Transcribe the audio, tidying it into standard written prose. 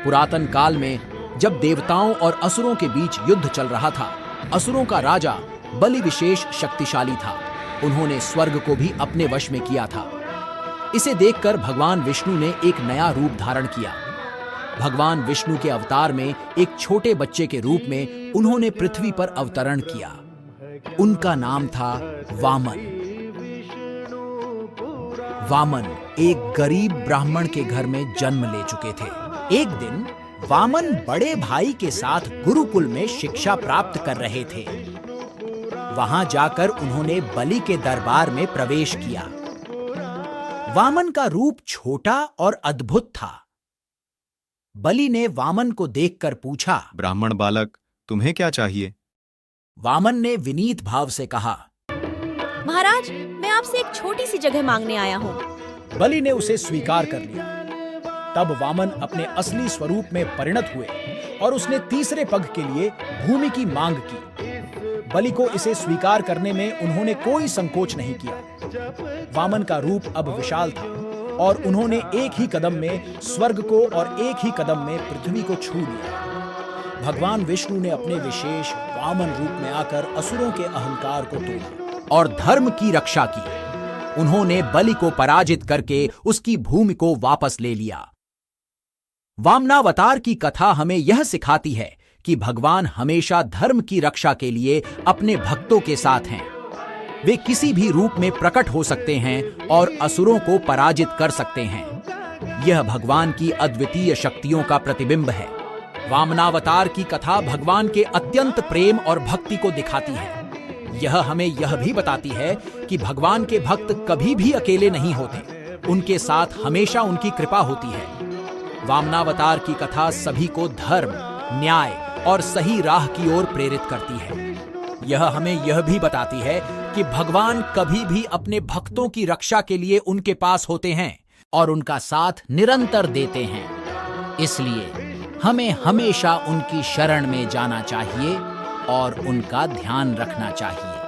पुरातन काल में जब देवताओं और असुरों के बीच युद्ध चल रहा था, असुरों का राजा बलि विशेष शक्तिशाली था। उन्होंने स्वर्ग को भी अपने वश में किया था। इसे देखकर भगवान विष्णु ने एक नया रूप धारण किया। भगवान विष्णु के अवतार में एक छोटे बच्चे के रूप में उन्होंने पृथ्वी पर अवतरण किया। उनका नाम था वामन। वामन एक गरीब ब्राह्मण के घर में जन्म ले चुके थे। एक दिन वामन बड़े भाई के साथ गुरुकुल में शिक्षा प्राप्त कर रहे थे। वहां जाकर उन्होंने बलि के दरबार में प्रवेश किया। वामन का रूप छोटा और अद्भुत था। बलि ने वामन को देखकर पूछा, ब्राह्मण बालक, तुम्हें क्या चाहिए? वामन ने विनीत भाव से कहा, महाराज, मैं आपसे एक छोटी सी जगह मांगने आया हूँ। बलि ने उसे स्वीकार कर लिया। तब वामन अपने असली स्वरूप में परिणत हुए और उसने तीसरे पग के लिए भूमि की मांग की। बलि को इसे स्वीकार करने में उन्होंने कोई संकोच नहीं किया। वामन का रूप अब विशाल था और उन्होंने एक ही कदम में स्वर्ग को और एक ही कदम में पृथ्वी को छू लिया। भगवान विष्णु ने अपने विशेष वामन रूप में आकर असुरों के अहंकार को तोड़ा और धर्म की रक्षा की। उन्होंने बलि को पराजित करके उसकी भूमि को वापस ले लिया। वामनावतार की कथा हमें यह सिखाती है कि भगवान हमेशा धर्म की रक्षा के लिए अपने भक्तों के साथ हैं। वे किसी भी रूप में प्रकट हो सकते हैं और असुरों को पराजित कर सकते हैं। यह भगवान की अद्वितीय शक्तियों का प्रतिबिंब है। वामनावतार की कथा भगवान के अत्यंत प्रेम और भक्ति को दिखाती है। यह हमें यह भी बताती है कि भगवान के भक्त कभी भी अकेले नहीं होते। उनके साथ हमेशा उनकी कृपा होती है। वामनावतार की कथा सभी को धर्म, न्याय और सही राह की ओर प्रेरित करती है। यह हमें यह भी बताती है कि भगवान कभी भी अपने भक्तों की रक्षा के लिए उनके पास होते हैं और उनका साथ निरंतर देते हैं। इसलिए हमें हमेशा उनकी शरण में जाना चाहिए और उनका ध्यान रखना चाहिए।